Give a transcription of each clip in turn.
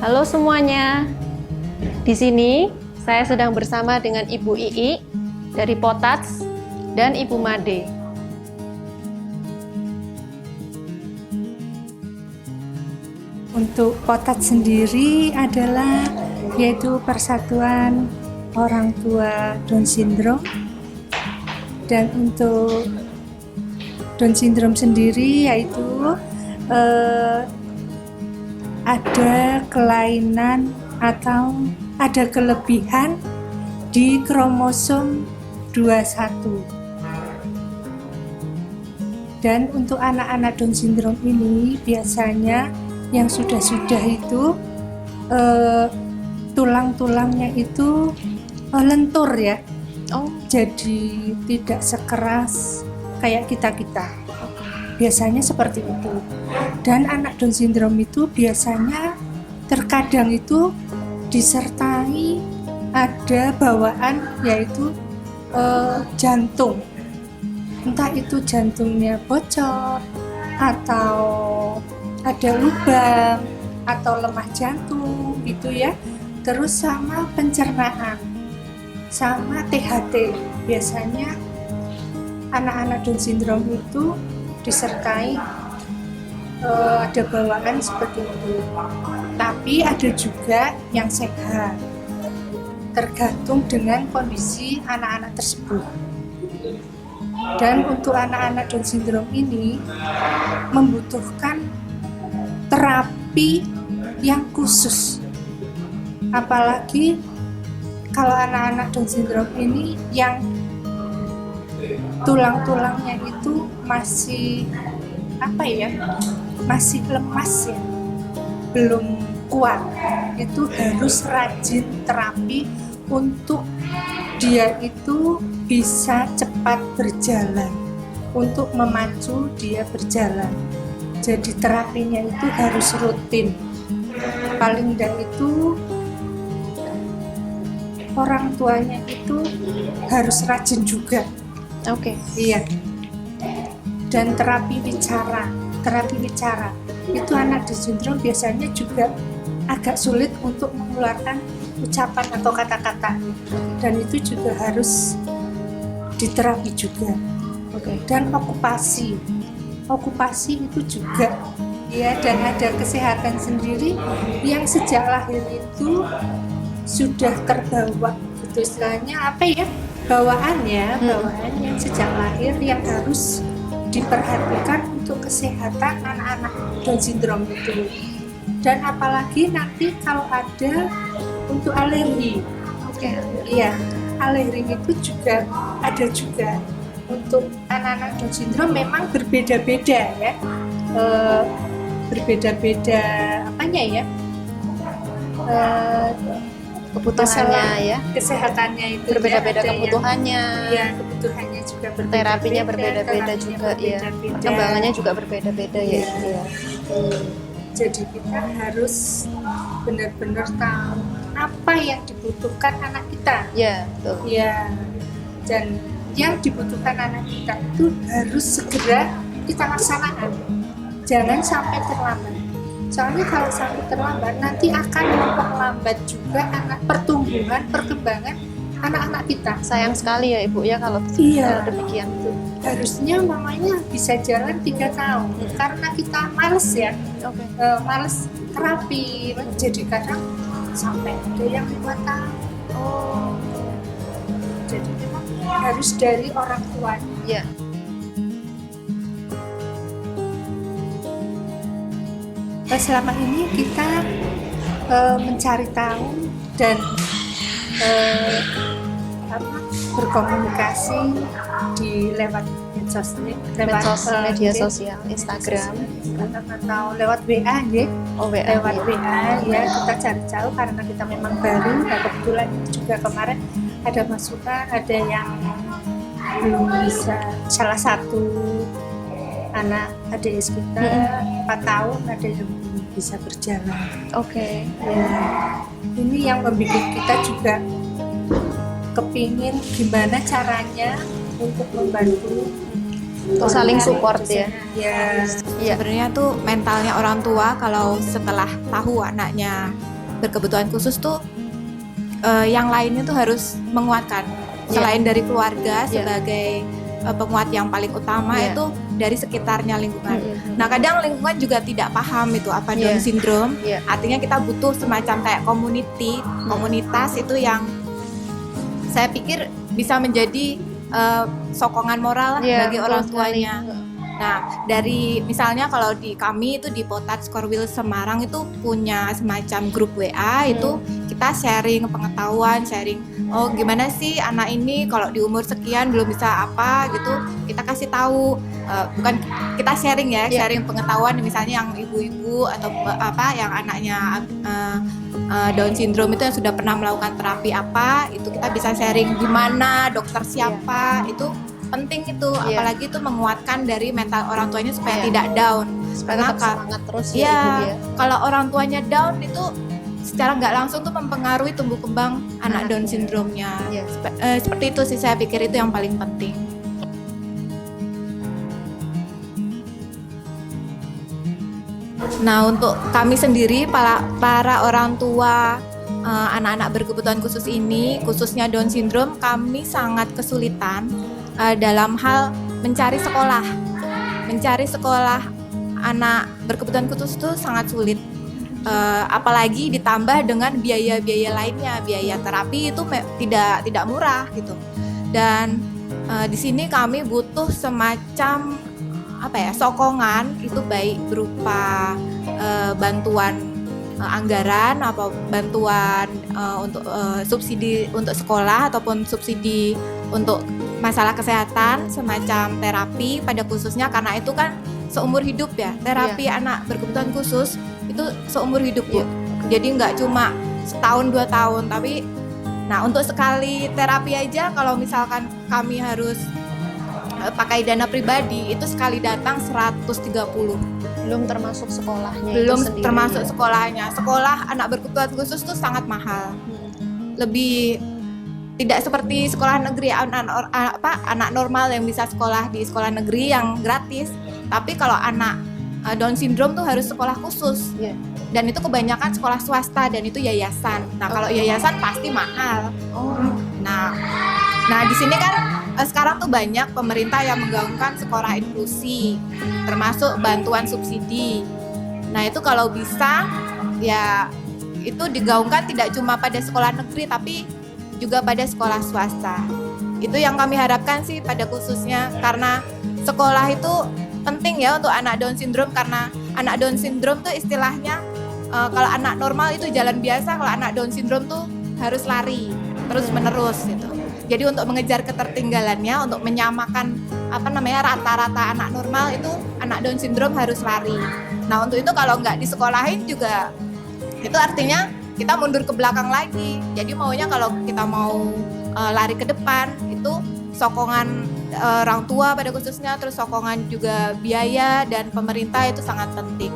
Halo semuanya. Di sini saya sedang bersama dengan Ibu Ii dari Potats dan Ibu Made. Untuk Potats sendiri adalah yaitu Persatuan Orang Tua Down Syndrome. Dan untuk Down Syndrome sendiri yaitu ada kelainan atau ada kelebihan di kromosom 21. Dan untuk anak-anak Down Syndrome ini biasanya yang sudah itu tulang-tulangnya itu lentur ya. Jadi tidak sekeras kayak kita-kita. Biasanya seperti itu. Dan anak Down Syndrome itu biasanya terkadang itu disertai ada bawaan yaitu jantung. Entah itu jantungnya bocor atau ada lubang atau lemah jantung gitu ya. Terus sama pencernaan sama THT. Biasanya anak-anak Down Syndrome itu disertai ada bawaan seperti itu. Tapi ada juga yang sehat, tergantung dengan kondisi anak-anak tersebut. Dan untuk anak-anak Down Syndrome ini membutuhkan terapi yang khusus. Apalagi kalau anak-anak Down Syndrome ini yang tulang-tulangnya itu masih masih lemas ya, belum kuat, itu harus rajin terapi untuk dia itu bisa cepat berjalan, untuk memacu dia berjalan. Jadi terapinya itu harus rutin, paling tidak itu orang tuanya itu harus rajin juga. Iya. Dan terapi wicara itu anak Down Syndrome biasanya juga agak sulit untuk mengeluarkan ucapan atau kata-kata, dan itu juga harus diterapi juga. Dan okupasi itu juga ya, dan ada kesehatan sendiri yang sejak lahir itu sudah terbawa, itu istilahnya bawaan yang sejak lahir yang harus diperhatikan untuk kesehatan anak-anak Down Syndrome itu. Dan apalagi nanti kalau ada untuk alergi, iya, alergi itu juga ada juga untuk anak-anak Down Syndrome. Memang berbeda-beda ya, berbeda-beda kebutuhannya ya, kesehatannya itu berbeda-beda kebutuhannya. Iya, kebutuhannya juga berbeda. Terapinya berbeda-beda juga ya. Perkembangannya juga berbeda-beda ya. Jadi kita harus benar-benar tahu apa yang dibutuhkan anak kita. Ya, betul. Iya. Dan yang dibutuhkan anak kita itu harus segera kita laksanakan. Jangan sampai terlambat. Soalnya kalau sampai terlambat nanti akan memperlambat juga perkembangan anak-anak kita. Sayang sekali ya Ibu ya kalau demikian. Harusnya mamanya bisa jalan 3 tahun karena kita males ya. Males terapi. Jadi kadang sampai ada yang 5 tahun. Jadi memang harus dari orang tuanya. Ya. Selama ini kita mencari tahu dan berkomunikasi di lewat media sosial, Instagram atau lewat WA ya. Lewat WA ya, kita cari tahu karena kita memang baru. Nah, kebetulan juga kemarin ada masukan, ada yang belum bisa, salah satu anak ADS kita 4 tahun ada yang belum bisa berjalan. Ya. Ini yang membuat kita juga kepingin gimana caranya untuk membantu saling support ya. Sebenarnya tuh mentalnya orang tua kalau setelah tahu anaknya berkebutuhan khusus tuh yang lainnya tuh harus menguatkan. Selain dari keluarga sebagai penguat yang paling utama, itu dari sekitarnya lingkungan. Nah, kadang lingkungan juga tidak paham itu apa Down syndrome. Artinya kita butuh semacam kayak komunitas itu yang saya pikir bisa menjadi sokongan moral bagi orang tuanya. Nah, dari misalnya kalau di kami itu di Potats Korwil Semarang itu punya semacam grup WA, itu kita sharing pengetahuan, sharing gimana sih anak ini kalau di umur sekian belum bisa apa gitu, kita kasih tahu, bukan kita sharing sharing pengetahuan, misalnya yang ibu-ibu atau apa yang anaknya Down syndrome itu yang sudah pernah melakukan terapi apa, itu kita bisa sharing gimana, dokter siapa, itu penting itu, apalagi itu menguatkan dari mental orang tuanya supaya tidak down. Supaya tetap semangat terus kalau orang tuanya down itu secara nggak langsung tuh mempengaruhi tumbuh kembang anak Down syndrome-nya. Seperti itu sih, saya pikir itu yang paling penting. Nah, untuk kami sendiri para orang tua anak-anak berkebutuhan khusus ini, khususnya Down syndrome, kami sangat kesulitan dalam hal mencari sekolah anak berkebutuhan khusus itu sangat sulit, apalagi ditambah dengan biaya-biaya lainnya, biaya terapi itu tidak murah gitu. Dan di sini kami butuh semacam sokongan, itu baik berupa bantuan anggaran atau bantuan untuk subsidi untuk sekolah ataupun subsidi untuk masalah kesehatan, semacam terapi pada khususnya, karena itu kan seumur hidup terapi anak berkebutuhan khusus itu seumur hidup jadi nggak cuma setahun 2 tahun, tapi untuk sekali terapi aja kalau misalkan kami harus pakai dana pribadi itu sekali datang 130, belum termasuk sekolahnya, sekolah anak berkebutuhan khusus tuh sangat mahal, lebih tidak seperti sekolah negeri anak normal yang bisa sekolah di sekolah negeri yang gratis. Tapi kalau anak Down syndrome tuh harus sekolah khusus, dan itu kebanyakan sekolah swasta dan itu yayasan. Nah, kalau yayasan pasti mahal. Nah di sini kan sekarang tuh banyak pemerintah yang menggaungkan sekolah inklusi, termasuk bantuan subsidi. Nah, itu kalau bisa itu digaungkan tidak cuma pada sekolah negeri tapi juga pada sekolah swasta. Itu yang kami harapkan sih pada khususnya, karena sekolah itu penting untuk anak Down syndrome, karena anak Down syndrome tuh istilahnya kalau anak normal itu jalan biasa, kalau anak Down syndrome tuh harus lari terus menerus gitu. Jadi untuk mengejar ketertinggalannya, untuk menyamakan rata-rata anak normal, itu anak Down syndrome harus lari. Nah, untuk itu kalau nggak disekolahin juga itu artinya kita mundur ke belakang lagi. Jadi maunya kalau kita mau lari ke depan, itu sokongan orang tua pada khususnya, terus sokongan juga biaya dan pemerintah itu sangat penting.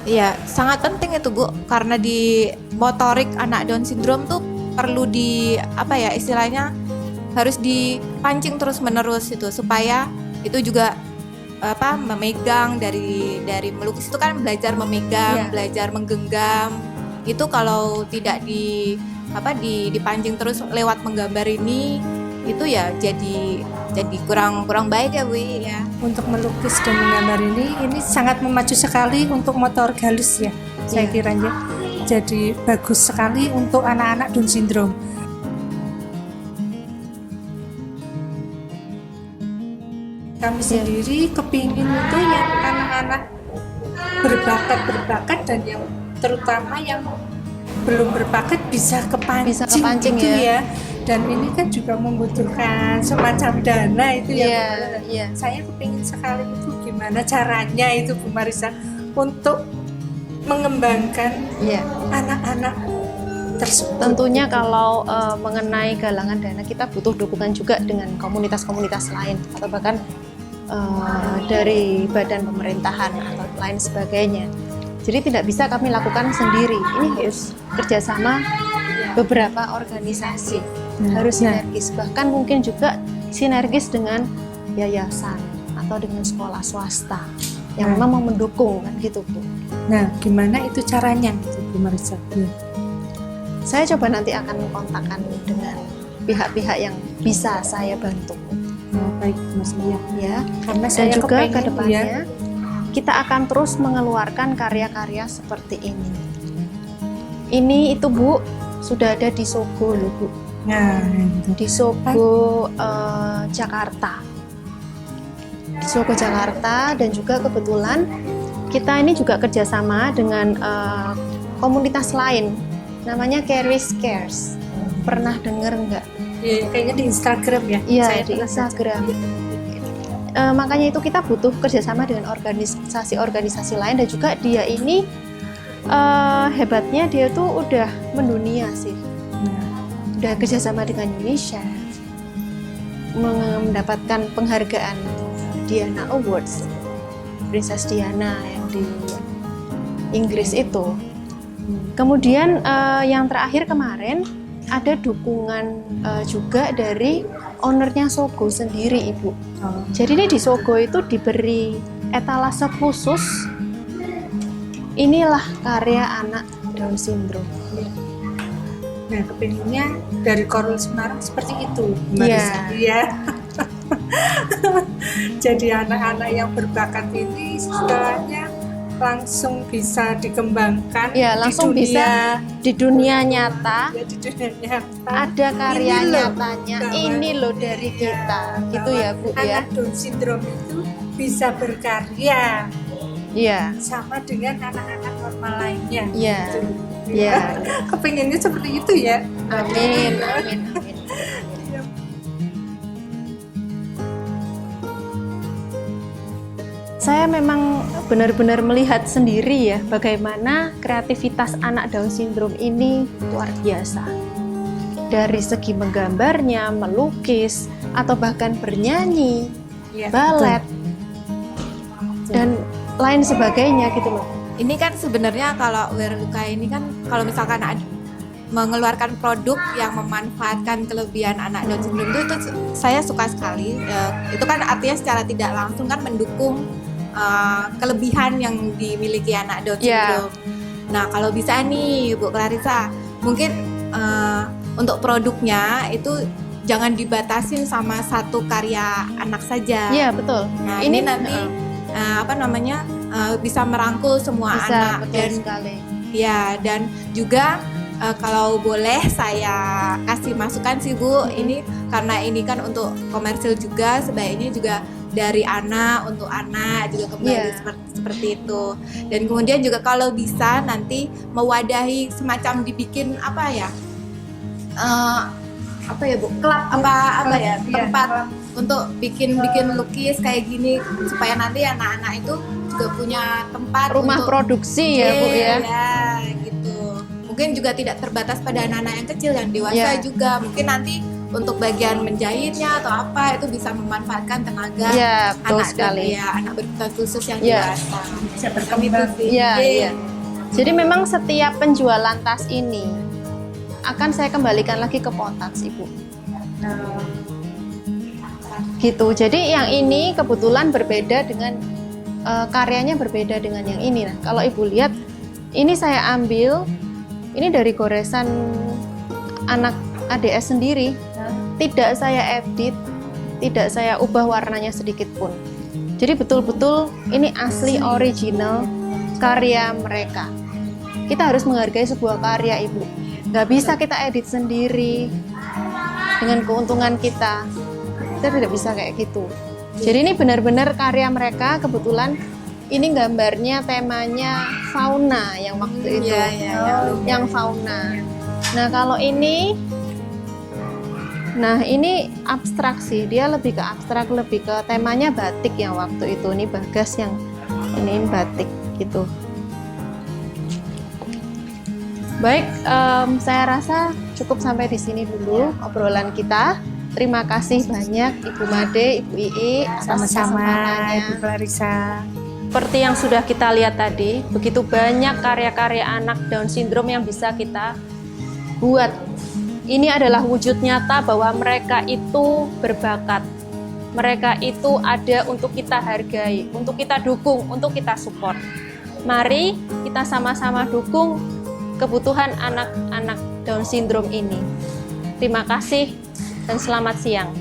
Iya, sangat penting itu Bu, karena di motorik anak Down syndrome tuh perlu istilahnya harus dipancing terus menerus itu, supaya itu juga memegang dari melukis itu kan belajar memegang, belajar menggenggam. Itu kalau tidak dipancing terus lewat menggambar ini, itu jadi kurang baik Bu ya. Untuk melukis dan menggambar ini sangat memacu sekali untuk motorik halus saya kiranya. Jadi bagus sekali untuk anak-anak Down syndrome. Kami sendiri kepingin itu yang anak-anak berbakat dan yang terutama yang belum berbakat bisa kepancing gitu ya. Dan ini kan juga membutuhkan semacam dana itu Saya kepingin sekali itu gimana caranya itu Bu Marisa untuk mengembangkan anak-anak tersebut. Tentunya kalau mengenai galangan dana, kita butuh dukungan juga dengan komunitas-komunitas lain atau bahkan dari badan pemerintahan atau lain sebagainya. Jadi tidak bisa kami lakukan sendiri. Ini harus kerjasama beberapa organisasi, harus sinergis. Bahkan mungkin juga sinergis dengan yayasan atau dengan sekolah swasta. yang memang mau mendukung kan gitu Bu. Nah, gimana itu caranya gitu, Bu Marisa? Saya coba nanti akan kontakkan dengan pihak-pihak yang bisa saya bantu Oh, baik Mas Lia. ya. Karena Dan saya juga kepengen ke depannya ya, kita akan terus mengeluarkan karya-karya seperti ini. Ini itu Bu, sudah ada di Sogo loh Bu. nah, gitu. Di Sogo Jakarta. Di Sogo Jakarta, dan juga kebetulan kita ini juga kerjasama dengan komunitas lain, namanya Caris Cares. Pernah dengar nggak? Ya, kayaknya di Instagram ya. Iya, Saya di pernah Instagram. Makanya itu kita butuh kerjasama dengan organisasi-organisasi lain, dan juga dia ini hebatnya dia tuh udah mendunia sih. Udah kerjasama dengan UNICEF, mendapatkan penghargaan Diana Awards, Princess Diana yang di Inggris itu. Kemudian yang terakhir kemarin ada dukungan juga dari ownernya Sogo sendiri Ibu. Oh. Jadi ini di Sogo itu diberi etalase khusus, inilah karya anak Down syndrome. Nah, kepinginnya dari Korwil Semarang seperti itu, Bu Iya. Marisa. Iya. Jadi anak-anak yang berbakat ini istilahnya langsung bisa dikembangkan. Ya, langsung di bisa di dunia nyata. ya, di dunia nyata. Ada karya Ini loh, nyatanya, bahwa- ini loh dari kita, gitu ya Bu ya. Anak Down syndrome itu bisa berkarya Iya, sama dengan anak-anak normal lainnya. iya, Gitu. iya. Kepinginnya seperti itu ya. Amin, amin, amin. Saya memang benar-benar melihat sendiri ya bagaimana kreativitas anak Down syndrome ini luar biasa. Dari segi menggambarnya, melukis, atau bahkan bernyanyi, Iya, balet, betul. dan lain sebagainya gitu loh. Ini kan sebenarnya kalau Weruka ini kan kalau misalkan mengeluarkan produk yang memanfaatkan kelebihan anak Down syndrome itu saya suka sekali. Itu kan artinya secara tidak langsung kan mendukung kelebihan yang dimiliki anak Down Ya. syndrome. Nah, kalau bisa nih Bu Clarissa, mungkin untuk produknya itu jangan dibatasin sama satu karya anak saja. Iya, betul. Nah, Ini ini nanti bisa merangkul semua Bisa, anak betul dan sekali. ya, dan juga kalau boleh saya kasih masukan sih Bu, ini karena ini kan untuk komersil juga, sebaiknya juga dari anak untuk anak juga kembali Iya. seperti itu. Dan kemudian juga kalau bisa nanti mewadahi semacam dibikin apa ya? Apa ya Bu? Klub apa ya? Iya, Tempat untuk bikin lukis kayak gini supaya nanti anak-anak itu juga punya tempat Rumah untuk produksi ya Bu ya. ya gitu. Mungkin juga tidak terbatas pada anak-anak yang kecil, yang dewasa Ya. juga. Mungkin nanti untuk bagian menjahitnya atau apa itu bisa memanfaatkan tenaga Iya, betul anak sekali. anak berkebutuhan khusus yang Ya. dewasa. Bisa Kami itu berkembang. sih. Iya, iya. Jadi memang setiap penjualan tas ini akan saya kembalikan lagi ke Potats Ibu. Nah, Gitu. Jadi yang ini kebetulan berbeda dengan karyanya berbeda dengan yang ini. Nah, kalau Ibu lihat ini saya ambil ini dari goresan anak ADS sendiri. Tidak saya edit, tidak saya ubah warnanya sedikit pun. Jadi betul-betul ini asli original karya mereka. Kita harus menghargai sebuah karya Ibu. Nggak bisa kita edit sendiri dengan keuntungan kita. Kita tidak bisa kayak gitu. Jadi ini benar-benar karya mereka. Kebetulan ini gambarnya temanya fauna yang waktu itu. Iya, iya, Yang fauna. Nah kalau ini, nah ini abstraksi. Dia lebih ke abstrak, lebih ke temanya batik yang waktu itu. Ini Bagas yang ini batik gitu. Baik, saya rasa cukup sampai di sini dulu obrolan kita. Terima kasih banyak Ibu Made, Ibu Ii atas sama-sama kesempatannya. Ibu Clarissa. Seperti yang sudah kita lihat tadi, begitu banyak karya-karya anak Down syndrome yang bisa kita buat. Ini adalah wujud nyata bahwa mereka itu berbakat. Mereka itu ada untuk kita hargai, untuk kita dukung, untuk kita support. Mari kita sama-sama dukung kebutuhan anak-anak Down syndrome ini. Terima kasih dan selamat siang.